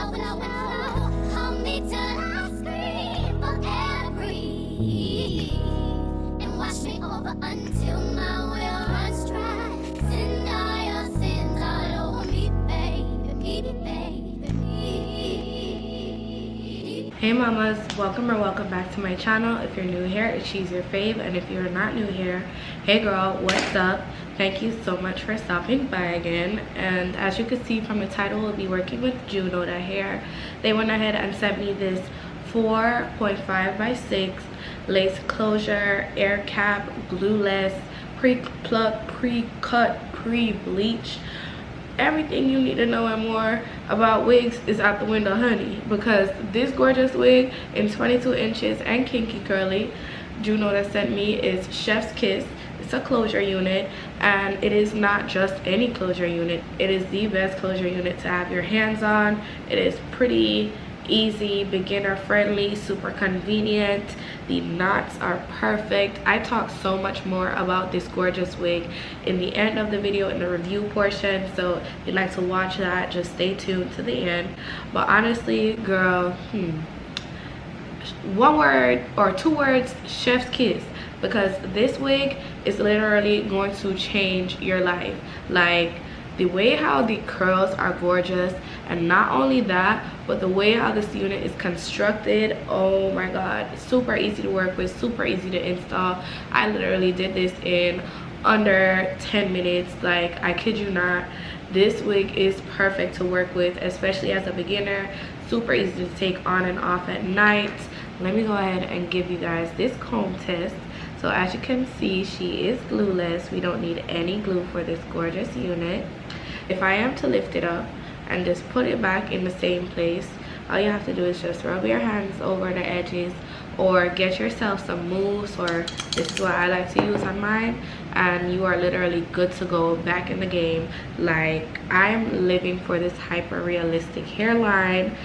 Hold me till I scream for air, breathe, and wash me over until my will runs dry. Send all your sins all over me, baby, baby. Hey mamas, welcome back to my channel. If you're new here, it's She's Your Fave, and if you're not new here, hey girl, what's up? Thank you so much for stopping by again. And as you can see from the title, we'll be working with Junoda hair. They went ahead and sent me this 4.5 by 6 lace closure, air cap, glueless, pre-plucked, pre-cut, pre-bleached. Everything you need to know and more about wigs is out the window, honey, because this gorgeous wig in 22 inches and kinky curly Junoda sent me is Chef's Kiss. It's a closure unit, and it is not just any closure unit. It is the best closure unit to have your hands on. It is pretty easy, beginner friendly, super convenient. The knots are perfect. I talk so much more about this gorgeous wig in the end of the video, in the review portion, so if you'd like to watch that, just stay tuned to the end. But honestly, girl, one word or two words: Chef's Kiss. Because this wig is literally going to change your life. Like, the way how the curls are gorgeous, and not only that, but the way how this unit is constructed, oh my god, super easy to work with, super easy to install. I literally did this in under 10 minutes. Like, I kid you not, this wig is perfect to work with, especially as a beginner. Super easy to take on and off at night. Let me go ahead and give you guys this comb test. So as you can see, she is glueless. We don't need any glue for this gorgeous unit. If I am to lift it up and just put it back in the same place, all you have to do is just rub your hands over the edges, or get yourself some mousse, or this is what I like to use on mine, and you are literally good to go back in the game. Like, I'm living for this hyper realistic hairline.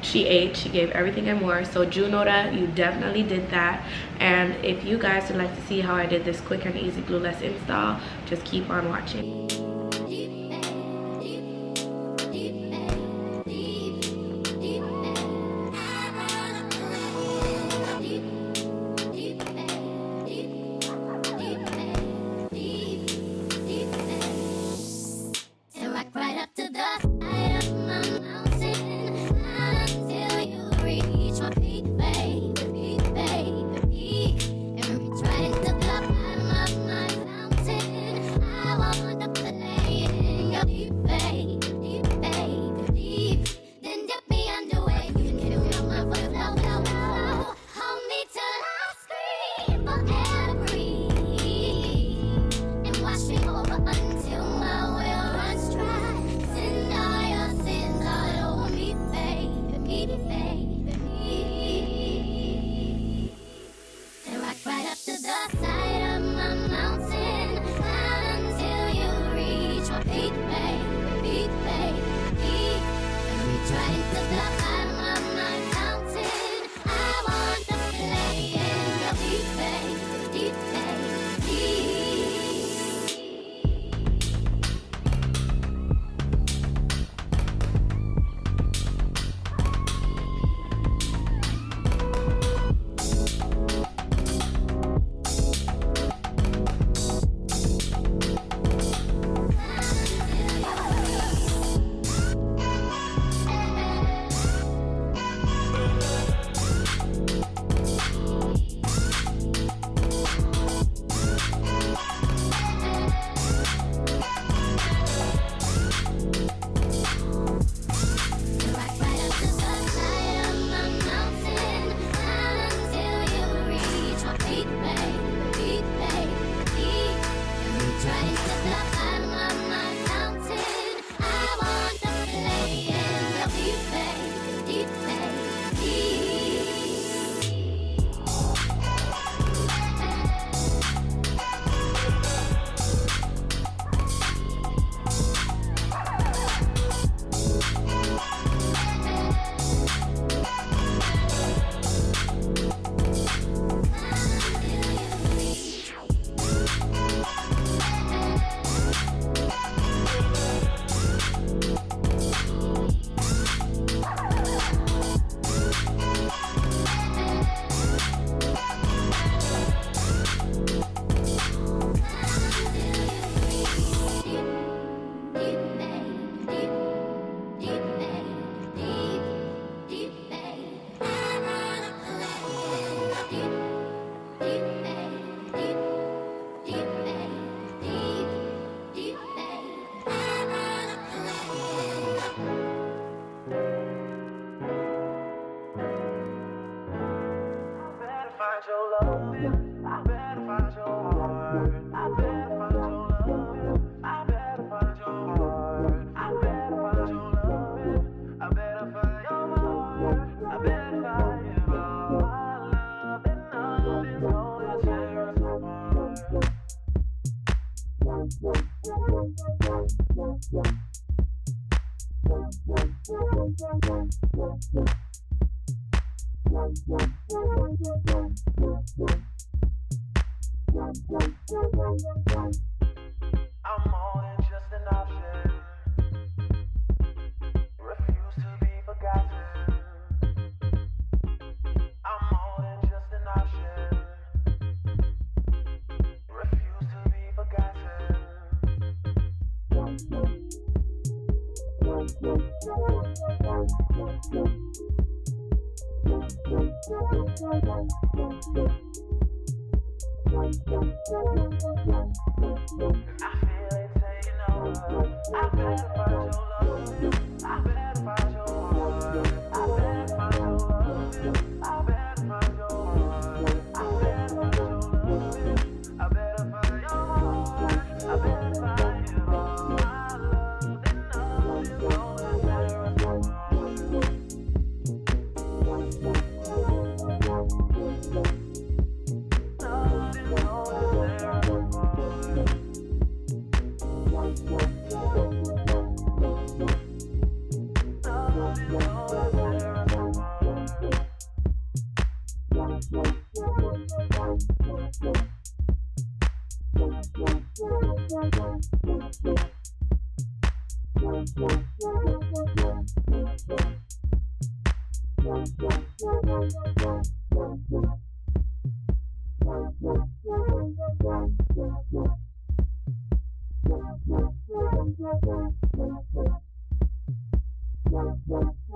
She gave everything and more. So Junoda, you definitely did that. And if you guys would like to see how I did this quick and easy glueless install, just keep on watching. I'm more than just an option. Refuse to be forgotten. I'm more than just an option. Refuse to be forgotten. I feel it taking over. I better find your love. I better find your heart. I better find your love. I better find your heart. I better find your love. I better find your heart. I better find your heart. My love and love is all that matters to me. Love is all that matters to me.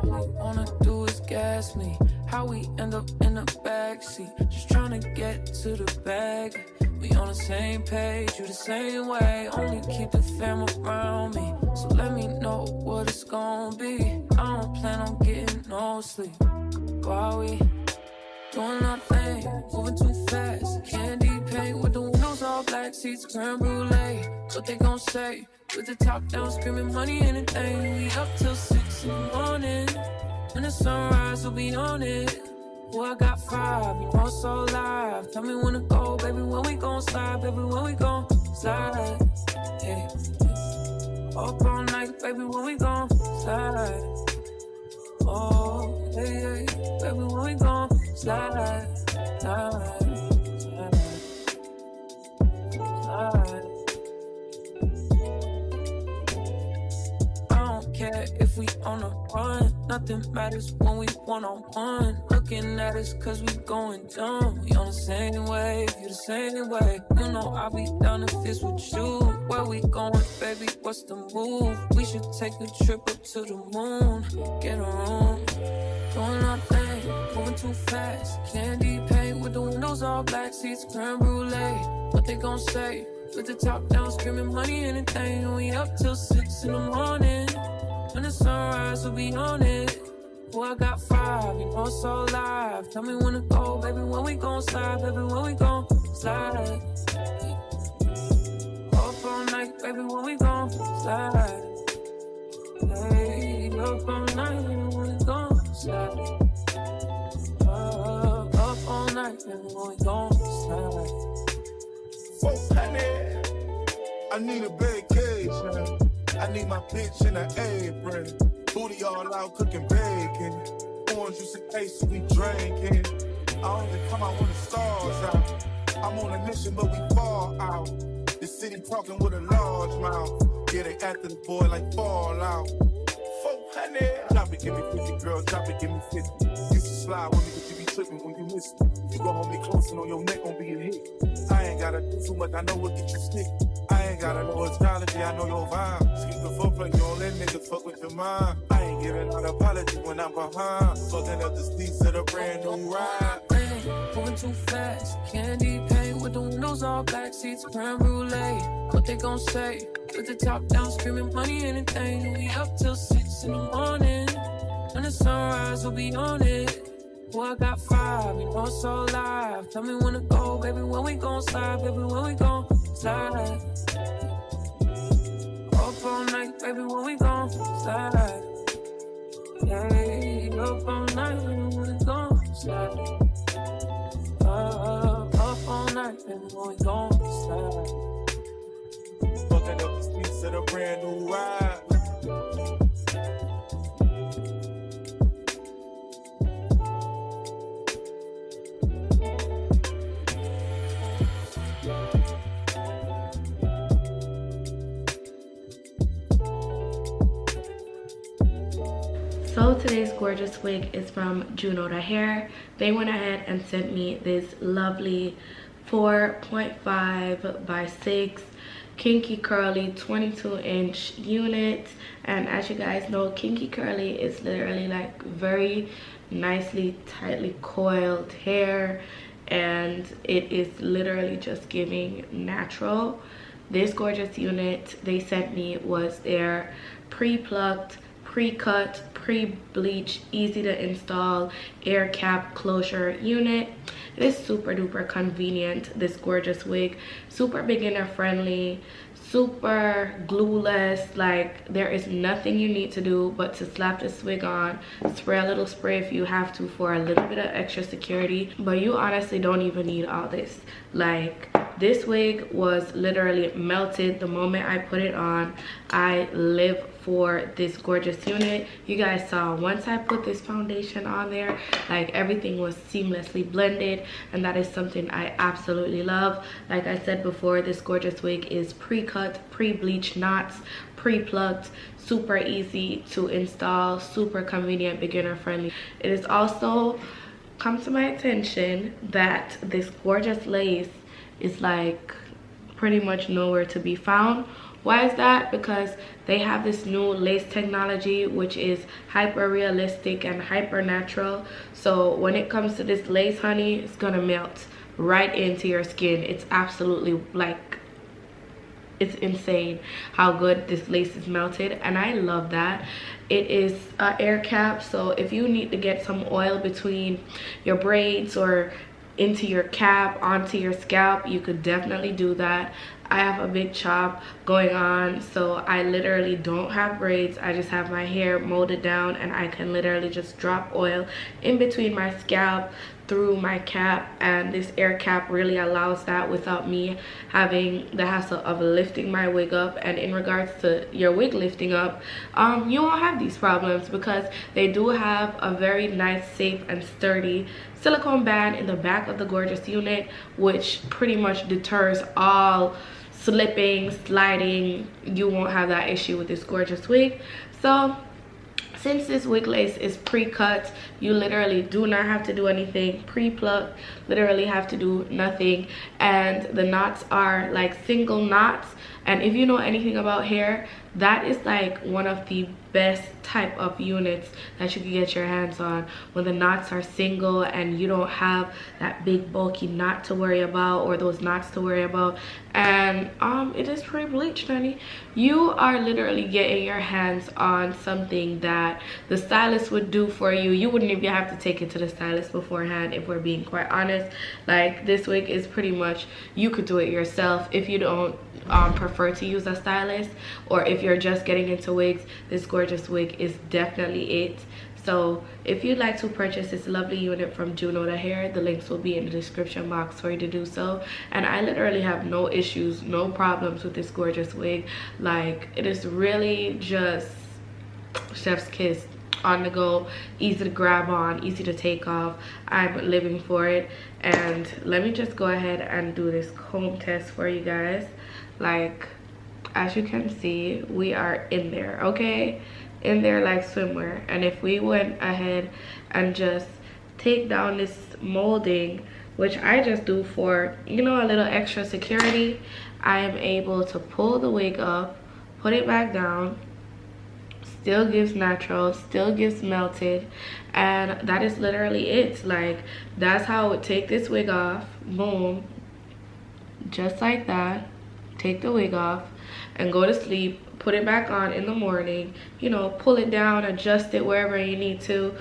All you wanna do is gas me. How we end up in the backseat, just trying to get to the bag. We on the same page, you the same way. Only keep the fam around me, so let me know what it's gonna be. I don't plan on getting no sleep while we doing our thing, moving too fast. Candy paint with the windows all black, seats creme brulee. What they gon' say? With the top down, screaming money, anything. We up till 6 in the morning. When the sunrise, we'll be on it. Oh, I got 5, you know it's so live. Tell me when to go, baby, when we gon' slide. Baby, when we gon' slide. Hey. Up all night, baby, when we gon' slide. Oh, hey, hey, baby, when we gon' slide, slide, slide, slide. I don't care if we on a run, nothing matters when we one-on-one. Looking at us cause we going dumb. We on the same wave, you the same way. You know I'll be down if it's with you. Where we going, baby, what's the move? We should take a trip up to the moon. Get a room, doing our thing, moving too fast. Candy paint with the windows all black, seats creme brulee. What they gon' say? With the top down, screaming money, anything. We up till 6 in the morning. When the sunrise, we'll be on it. Oh, I got 5, you know it's so live. Tell me when to go, baby, when we gon' slide. Baby, when we gon' slide. Up all night, baby, when we gon' slide. Hey, up all night, baby, when we gon' slide. Up all night, baby, when we gon' slide. 400. I need a big cage, man. I need my bitch in an apron. Booty all out cooking bacon. Orange juice and ace, so we drinking. I only come out when the stars out. I'm on a mission, but we fall out. The city talking with a large mouth. Yeah, they after the boy like Fallout. 400. Drop it, give me 50, girl. Drop it, give me 50. Used to slide with me, but you be tripping when you miss me. You go hold me close and on your neck gon' be a hit. I ain't gotta do too much, I know what get you stick. I ain't gotta know astrology, I know your vibe. Skip the foreplay, don't let niggas fuck with your mind. I ain't giving out apology when I'm behind. Fucking up the streets of a brand new ride. Moving too fast, candy paint with the windows all black, seats creme brulee. What they gon' say? With the top down, screaming money, anything. We up till 6 in the morning. When the sunrise, we'll be on it. Oh, I got 5, you know it's so live. Tell me when to go, baby, when we gon' slide. Baby, when we gon' slide. Up all night, baby, when we gon' slide. Hey, up all night, baby, when we gon' slide. Up all night, baby, when we gon' slide. So today's gorgeous wig is from Junoda Hair. They went ahead and sent me this lovely 4.5 by 6 kinky curly 22-inch unit. And as you guys know, kinky curly is literally like very nicely tightly coiled hair, and it is literally just giving natural. This gorgeous unit they sent me was their pre-plucked, pre-cut, pre-bleached, easy to install air cap closure unit. It is super duper convenient, this gorgeous wig. Super beginner friendly, super glueless. Like, there is nothing you need to do but to slap this wig on, spray a little spray if you have to for a little bit of extra security, but you honestly don't even need all this. Like, this wig was literally melted the moment I put it on. I live for this gorgeous unit. You guys saw once I put this foundation on there, like everything was seamlessly blended, and that is something I absolutely love. Like I said before, this gorgeous wig is pre-cut, pre-bleached knots, pre-plucked, super easy to install, super convenient, beginner friendly. It is also come to my attention that this gorgeous lace is like pretty much nowhere to be found. Why is that? Because they have this new lace technology which is hyper realistic and hyper natural. So when it comes to this lace, honey, it's gonna melt right into your skin. It's absolutely like, it's insane how good this lace is melted, and I love that. It is an air cap, so if you need to get some oil between your braids or into your cap, onto your scalp, you could definitely do that. I have a big chop going on, so I literally don't have braids. I just have my hair molded down, and I can literally just drop oil in between my scalp through my cap, and this air cap really allows that without me having the hassle of lifting my wig up. And in regards to your wig lifting up, you won't have these problems because they do have a very nice, safe and sturdy silicone band in the back of the gorgeous unit, which pretty much deters all slipping, sliding. You won't have that issue with this gorgeous wig. So since this wig lace is pre-cut, you literally do not have to do anything. Pre-plucked, literally have to do nothing. And the knots are like single knots. And if you know anything about hair, that is like one of the best type of units that you can get your hands on, when the knots are single and you don't have that big bulky knot to worry about or those knots to worry about. And it is pre-bleached, honey. You are literally getting your hands on something that the stylist would do for you. You wouldn't even have to take it to the stylist beforehand, if we're being quite honest. Like, this wig is pretty much, you could do it yourself if you don't prefer to use a stylist, or if you're just getting into wigs, this gorgeous wig is definitely it. So if you'd like to purchase this lovely unit from Junoda Hair, the links will be in the description box for you to do so. And I literally have no issues, no problems with this gorgeous wig. Like, it is really just chef's kiss, on the go, easy to grab on, easy to take off. I'm living for it. And let me just go ahead and do this comb test for you guys. Like, as you can see, we are in there, okay? In there like swimwear. And if we went ahead and just take down this molding, which I just do for, you know, a little extra security, I am able to pull the wig up, put it back down, still gives natural, still gives melted, and that is literally it. Like, that's how I would take this wig off. Boom, just like that. Take the wig off and go to sleep. Put it back on in the morning, you know, pull it down, adjust it wherever you need to,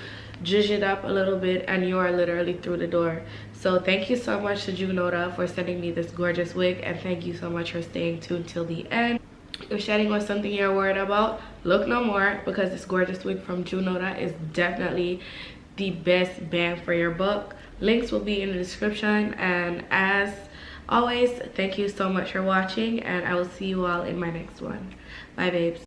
zhuzh it up a little bit, and you are literally through the door. So thank you so much to Junoda for sending me this gorgeous wig, and thank you so much for staying tuned till the end. If shedding was something you're worried about, look no more, because this gorgeous wig from Junoda is definitely the best bang for your buck. Links will be in the description, and as always, thank you so much for watching, and I will see you all in my next one. Bye, babes.